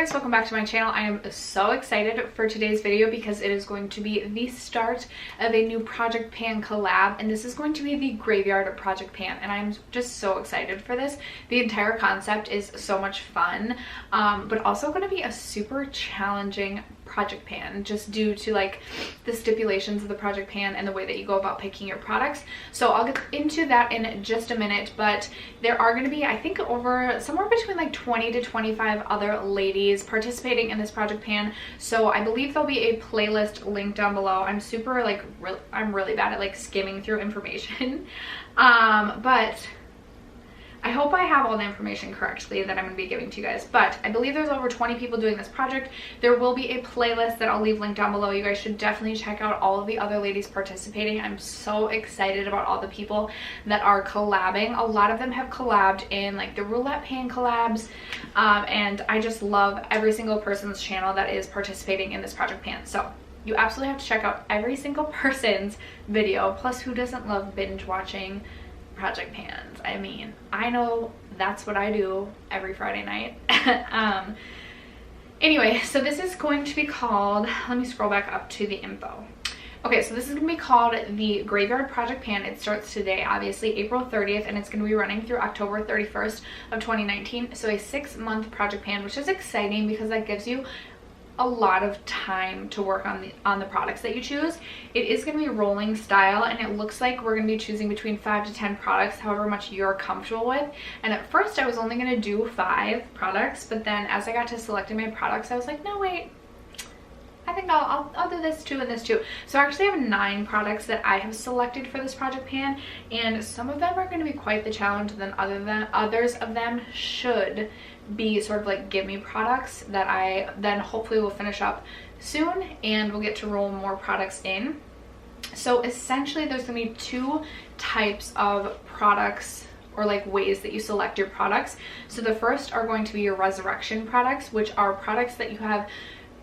guys, welcome back to my channel. I am so excited for today's video because it is going to be the start of a new project pan collab, and this is going to be the Graveyard Project Pan, and I'm just so excited for this. The entire concept is so much fun, but also going to be a super challenging project pan just due to like the stipulations of the project pan and the way that you go about picking your products. So I'll get into that in just a minute, but there are going to be, I think, over somewhere between like 20 to 25 other ladies participating in this project pan. So I believe there'll be a playlist linked down below. I'm super like I'm really bad at like skimming through information, but I hope I have all the information correctly that I'm going to be giving to you guys. But I believe there's over 20 people doing this project. There will be a playlist that I'll leave linked down below. You guys should definitely check out all of the other ladies participating. I'm so excited about all the people that are collabing. A lot of them have collabed in like the roulette pan collabs, and I just love every single person's channel that is participating in this project pan. So you absolutely have to check out every single person's video. Plus, who doesn't love binge watching project pans? I mean, I know that's what I do every Friday night. Anyway, so this is going to be called, let me scroll back up to the info. Okay, so this is going to be called the Graveyard Project Pan. It starts today, obviously April 30th, and it's going to be running through October 31st of 2019. So a 6-month project pan, which is exciting because that gives you a lot of time to work on the products that you choose. It is going to be rolling style, and it looks like we're going to be choosing between 5 to 10 products, however much you're comfortable with. And at first I was only going to do 5 products, but then as I got to selecting my products, I was like, no, wait, I think I'll do this too and this too. So I actually have 9 products that I have selected for this project pan, and some of them are going to be quite the challenge. Then others of them should be sort of like give me products that I then hopefully will finish up soon, and we'll get to roll more products in. So essentially there's gonna be 2 types of products, or like ways that you select your products. So the first are going to be your resurrection products, which are products that you have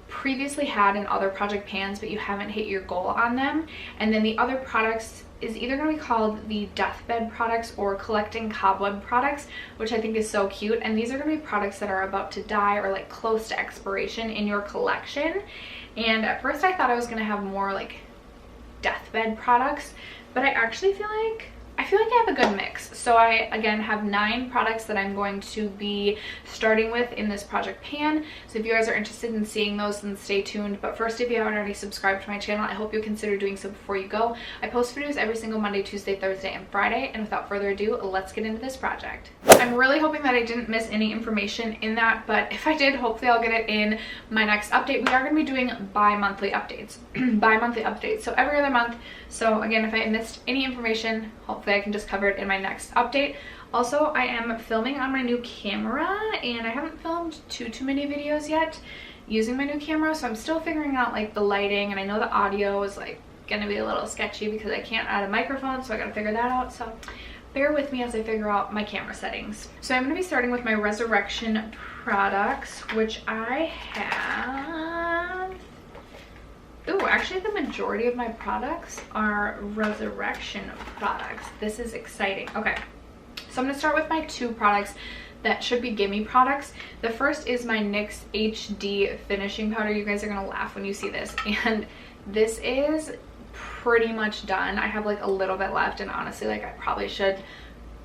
previously had in other project pans but you haven't hit your goal on them. And then the other products is either going to be called the Deathbed products or collecting cobweb products, which I think is so cute. And these are going to be products that are about to die or like close to expiration in your collection. And at first I thought I was going to have more like Deathbed products, but I actually feel like I have a good mix. So I again have 9 products that I'm going to be starting with in this project pan. So if you guys are interested in seeing those, then stay tuned. But first, if you haven't already subscribed to my channel, I hope you'll consider doing so before you go. I post videos every single Monday, Tuesday, Thursday, and Friday. And without further ado, let's get into this project. I'm really hoping that I didn't miss any information in that, but if I did, hopefully I'll get it in my next update. We are going to be doing bi-monthly updates. Bi-monthly updates, so every other month. So again, if I missed any information, hopefully I can just cover it in my next update. Also, I am filming on my new camera, and I haven't filmed too many videos yet using my new camera, so I'm still figuring out like the lighting, and I know the audio is like gonna be a little sketchy because I can't add a microphone, so I gotta figure that out. So bear with me as I figure out my camera settings. So I'm going to be starting with my resurrection products, which I have. Ooh, actually the majority of my products are resurrection products. This is exciting. Okay, so I'm going to start with my 2 products that should be gimme products. The first is my NYX HD finishing powder. You guys are going to laugh when you see this, and this is pretty much done. I have like a little bit left, and honestly, like I probably should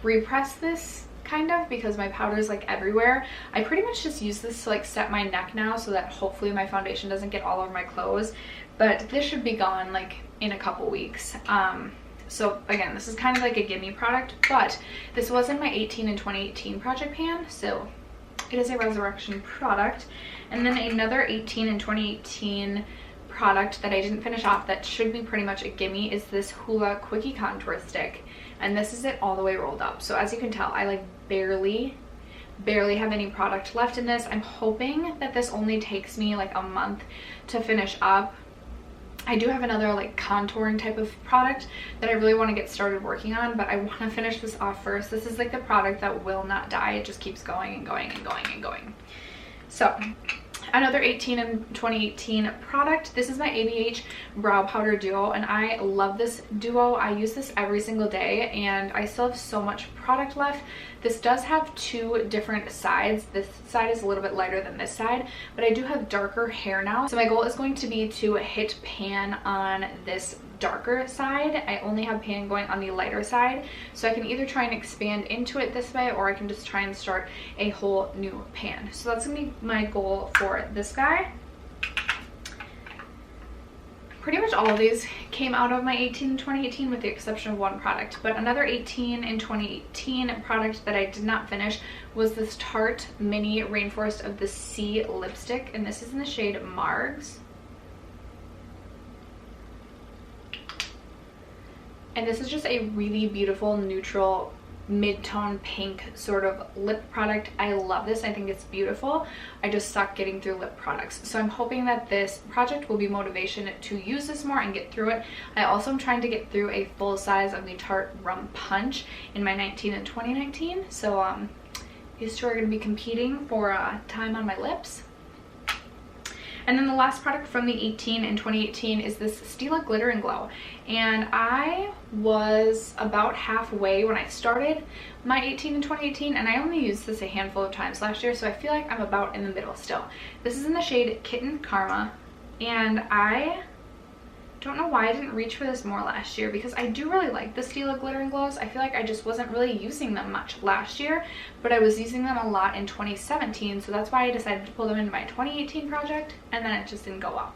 repress this kind of because my powder is like everywhere. I pretty much just use this to like set my neck now so that hopefully my foundation doesn't get all over my clothes, but this should be gone like in a couple weeks. So again, this is kind of like a gimme product, but this was in my 18 and 2018 project pan, so it is a resurrection product. And then another 18 and 2018 product that I didn't finish off that should be pretty much a gimme is this Hoola Quickie Contour Stick, and this is it all the way rolled up. So as you can tell, I like barely have any product left in this. I'm hoping that this only takes me like a month to finish up. I do have another like contouring type of product that I really want to get started working on, but I want to finish this off first. This is like the product that will not die. It just keeps going and going and going and going. So Another 18 and 2018 product. This is my ABH Brow Powder Duo, and I love this duo. I use this every single day, and I still have so much product left. This does have two different sides. This side is a little bit lighter than this side, but I do have darker hair now. So my goal is going to be to hit pan on this darker side. I only have pan going on the lighter side, so I can either try and expand into it this way, or I can just try and start a whole new pan. So that's gonna be my goal for this guy. Pretty much all of these came out of my 18 and 2018 with the exception of one product, but another 18 and 2018 product that I did not finish was this Tarte Mini Rainforest of the Sea lipstick, and this is in the shade Margs. And this is just a really beautiful neutral mid-tone pink sort of lip product. I love this. I think it's beautiful. I just suck getting through lip products, so I'm hoping that this project will be motivation to use this more and get through it. I also am trying to get through a full size of the Tarte Rum Punch in my 19 and 2019, so these two are going to be competing for time on my lips. And then the last product from the 18 and 2018 is this Stila Glitter and Glow. And I was about halfway when I started my 18 and 2018, and I only used this a handful of times last year, so I feel like I'm about in the middle still. This is in the shade Kitten Karma, and I don't know why I didn't reach for this more last year, because I do really like the Stila Glitter and Glows. I feel like I just wasn't really using them much last year, but I was using them a lot in 2017, so that's why I decided to pull them into my 2018 project, and then it just didn't go well.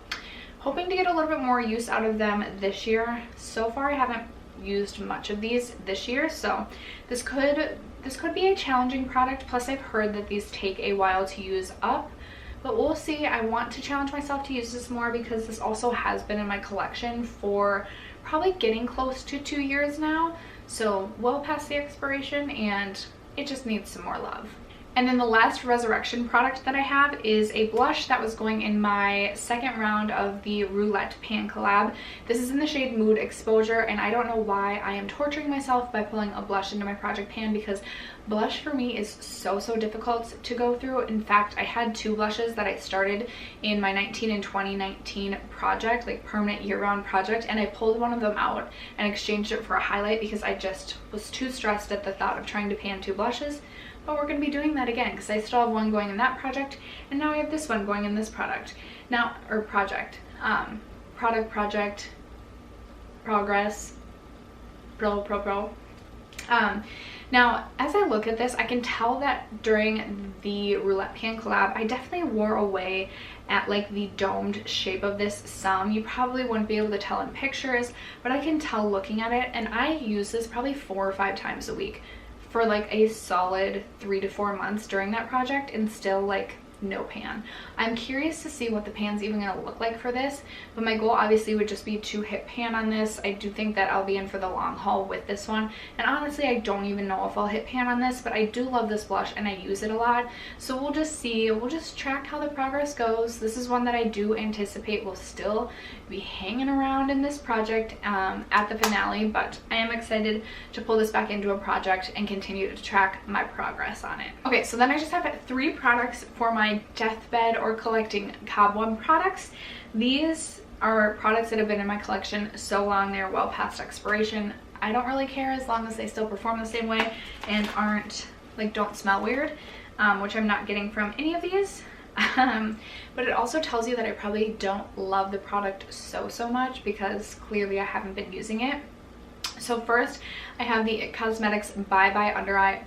Hoping to get a little bit more use out of them this year. So far I haven't used much of these this year, so this could be a challenging product. Plus I've heard that these take a while to use up, but we'll see. I want to challenge myself to use this more, because this also has been in my collection for probably getting close to 2 years now, so well past the expiration, and it just needs some more love. And then the last Resurrection product that I have is a blush that was going in my second round of the Roulette Pan collab. This is in the shade Mood Exposure, and I don't know why I am torturing myself by pulling a blush into my project pan, because blush for me is so difficult to go through. In fact, I had two blushes that I started in my 19 and 2019 project, like permanent year-round project, and I pulled one of them out and exchanged it for a highlight because I just was too stressed at the thought of trying to pan two blushes. But we're going to be doing that again, because I still have one going in that project, and now I have this one going in this product now, or project, project, progress, pro. Now, as I look at this, I can tell that during the Roulette Pan collab, I definitely wore away at like the domed shape of this some. You probably wouldn't be able to tell in pictures, but I can tell looking at it, and I use this probably 4 or 5 times a week for like a solid 3 to 4 months during that project, and still like no pan. I'm curious to see what the pan's even going to look like for this, but my goal obviously would just be to hit pan on this. I do think that I'll be in for the long haul with this one, and honestly I don't even know if I'll hit pan on this, but I do love this blush and I use it a lot, so we'll just see. We'll just track how the progress goes. This is one that I do anticipate will still be hanging around in this project at the finale, but I am excited to pull this back into a project and continue to track my progress on it. Okay, so then I just have 3 products for my Deathbed or collecting cobweb products. These are products that have been in my collection so long, they're well past expiration. I don't really care as long as they still perform the same way and aren't like, don't smell weird, which I'm not getting from any of these. But it also tells you that I probably don't love the product so much, because clearly I haven't been using it. So first I have the IT Cosmetics Bye Bye Under Eye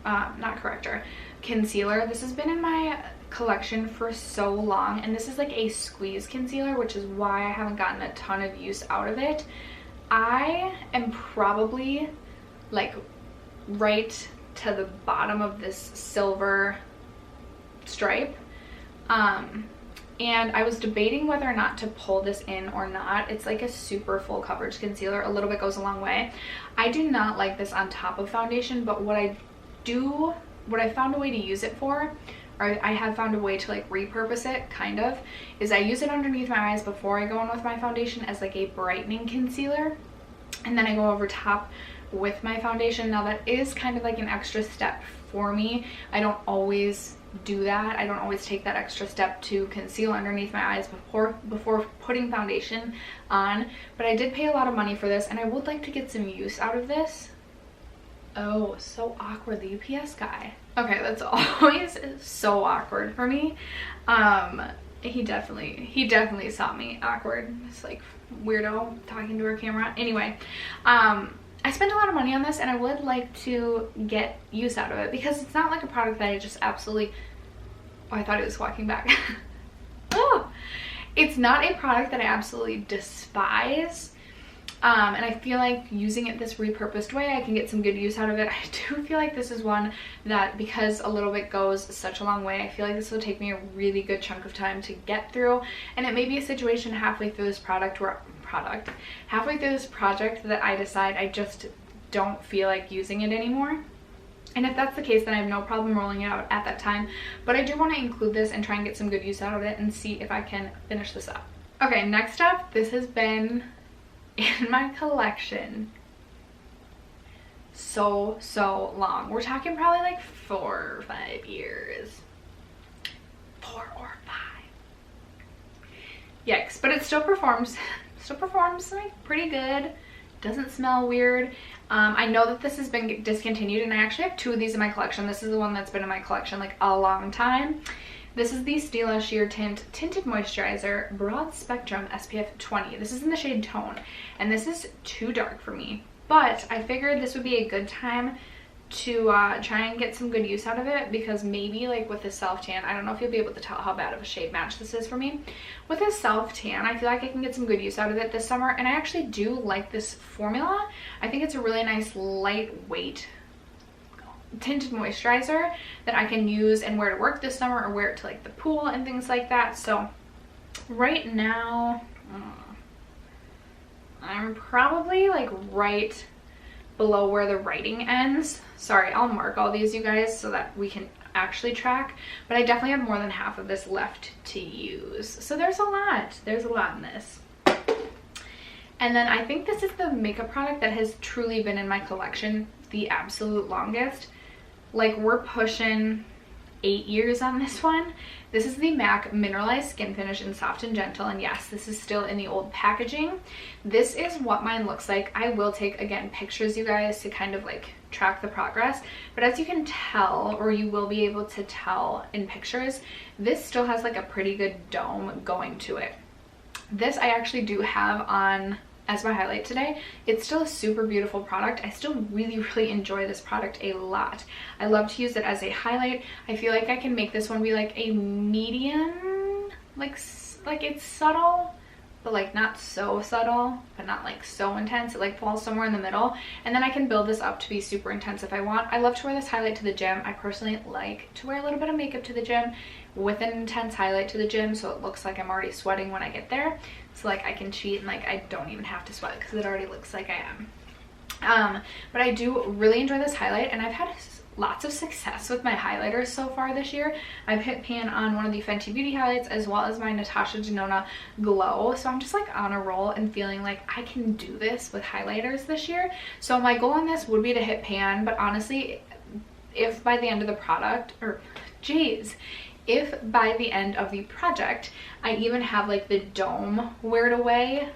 not corrector concealer. This has been in my collection for so long, and this is like a squeeze concealer, which is why I haven't gotten a ton of use out of it. I am probably like right to the bottom of this silver stripe, and I was debating whether or not to pull this in or not. It's like a super full coverage concealer. A little bit goes a long way. I do not like this on top of foundation, but what I found a way to use it for, or I have found a way to like repurpose it kind of, is I use it underneath my eyes before I go in with my foundation as like a brightening concealer, and then I go over top with my foundation. Now that is kind of like an extra step for me. I don't always do that. I don't always take that extra step to conceal underneath my eyes before putting foundation on. But I did pay a lot of money for this, and I would like to get some use out of this. Oh, so awkward, the UPS guy. Okay, that's always so awkward for me. He definitely saw me awkward. It's like weirdo talking to our camera. Anyway, I spent a lot of money on this, and I would like to get use out of it because it's not like a product that I just absolutely... Oh, I thought it was walking back. Oh, it's not a product that I absolutely despise. And I feel like using it this repurposed way, I can get some good use out of it. I do feel like this is one that, because a little bit goes such a long way, I feel like this will take me a really good chunk of time to get through. And it may be a situation halfway through this halfway through this project that I decide I just don't feel like using it anymore. And if that's the case, then I have no problem rolling it out at that time. But I do want to include this and try and get some good use out of it and see if I can finish this up. Okay, next up, this has been in my collection so long. We're talking probably like 4 or 5 years. 4 or 5. Yikes, but it still performs like pretty good. Doesn't smell weird. I know that this has been discontinued, and I actually have 2 of these in my collection. This is the one that's been in my collection like a long time. This is the Stila Sheer Tint Tinted Moisturizer Broad Spectrum SPF 20. This is in the shade Tone, and this is too dark for me, but I figured this would be a good time to try and get some good use out of it, because maybe like with this self tan, I don't know if you'll be able to tell how bad of a shade match this is for me. With this self tan, I feel like I can get some good use out of it this summer, and I actually do like this formula. I think it's a really nice lightweight tinted moisturizer that I can use and wear to work this summer, or wear it to like the pool and things like that. So right now I'm probably like right below where the writing ends. Sorry, I'll mark all these, you guys, so that we can actually track, but I definitely have more than half of this left to use. So there's a lot in this. And then I think this is the makeup product that has truly been in my collection the absolute longest. Like, we're pushing 8 years on this one. This is the MAC Mineralized Skin Finish in Soft and Gentle, and yes, this is still in the old packaging. This is what mine looks like. I will take, again, pictures, you guys, to kind of like track the progress, but as you can tell, or you will be able to tell in pictures, this still has like a pretty good dome going to it. This I actually do have on as my highlight today. It's still a super beautiful product. I still really enjoy this product a lot. I love to use it as a highlight. I feel like I can make this one be like a medium, like it's subtle, but like not so subtle, but not like so intense. It like falls somewhere in the middle, and then I can build this up to be super intense if I want. I love to wear this highlight to the gym. I personally like to wear a little bit of makeup to the gym with an intense highlight to the gym, so it looks like I'm already sweating when I get there. So like I can cheat and like I don't even have to sweat because it already looks like I am. But I do really enjoy this highlight, and I've had lots of success with my highlighters so far this year. I've hit pan on one of the Fenty Beauty highlights as well as my Natasha Denona Glow, so I'm just like on a roll and feeling like I can do this with highlighters this year. So my goal on this would be to hit pan, but honestly, if by the end of the product, or geez, if by the end of the project I even have like the dome worn away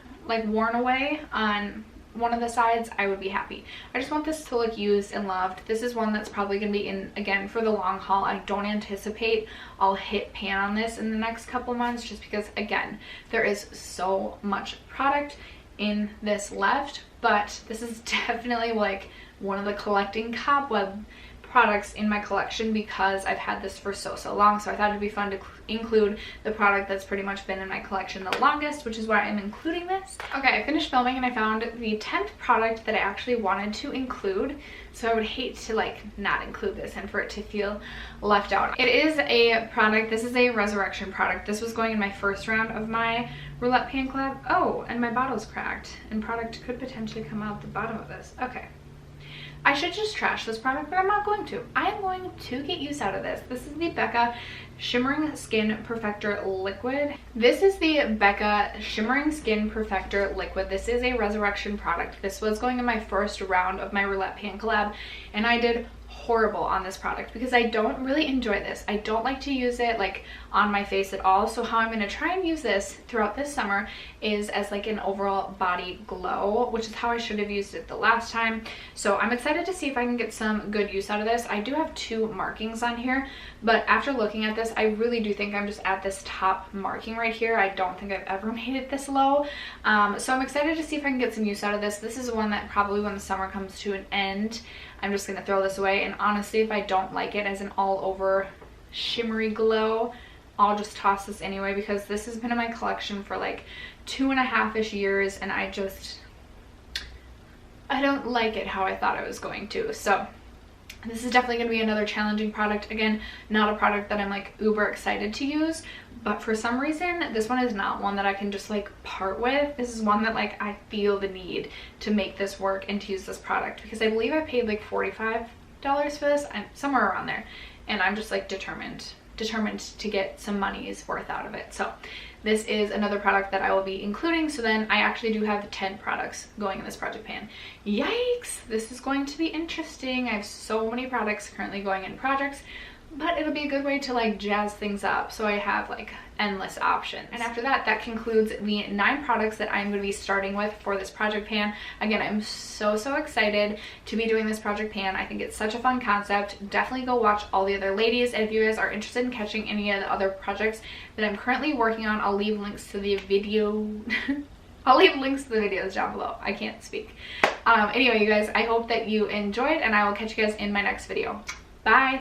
on one of the sides, I would be happy. I just want this to look used and loved. This is one that's probably going to be in, again, for the long haul. I don't anticipate I'll hit pan on this in the next couple months, just because, again, there is so much product in this left, but this is definitely like one of the collecting cobweb products in my collection because I've had this for so long. So I thought it'd be fun to include the product that's pretty much been in my collection the longest, which is why I'm including this. Okay, I finished filming and I found the 10th product that I actually wanted to include, so I would hate to like not include this and for it to feel left out. It is a product, this is a resurrection product. This was going in my first round of my roulette pan collab. Oh, and my bottle's cracked and product could potentially come out the bottom of this. Okay, I should just trash this product, but I'm not going to. I am going to get use out of this. This is the Becca Shimmering Skin Perfector Liquid. This is the Becca Shimmering Skin Perfector Liquid. This is a resurrection product. This was going in my first round of my roulette pan collab, and I did horrible on this product because I don't really enjoy this. I don't like to use it like on my face at all. So how I'm going to try and use this throughout this summer is as like an overall body glow, which is how I should have used it the last time. So I'm excited to see if I can get some good use out of this. I do have 2 markings on here, but after looking at this, I really do think I'm just at this top marking right here. I don't think I've ever made it this low. So I'm excited to see if I can get some use out of this. This is one that probably when the summer comes to an end, I'm just going to throw this away. And honestly, if I don't like it as an all over shimmery glow, I'll just toss this anyway, because this has been in my collection for like 2.5-ish years and I don't like it how I thought I was going to. So this is definitely going to be another challenging product. Again, not a product that I'm like uber excited to use, but for some reason this one is not one that I can just like part with. This is one that like I feel the need to make this work and to use this product, because I believe I paid like $45 for this. I'm somewhere around there, and I'm just like determined to get some money's worth out of it. So this is another product that I will be including. So then I actually do have 10 products going in this project pan. Yikes, this is going to be interesting. I have so many products currently going in projects, but it'll be a good way to like jazz things up, so I have like endless options. And after that, that concludes the 9 products that I'm going to be starting with for this project pan. Again, I'm so excited to be doing this project pan. I think it's such a fun concept. Definitely go watch all the other ladies, and if you guys are interested in catching any of the other projects that I'm currently working on, I'll leave links to the video I'll leave links to the videos down below. I can't speak. Anyway, you guys, I hope that you enjoyed, and I will catch you guys in my next video. Bye.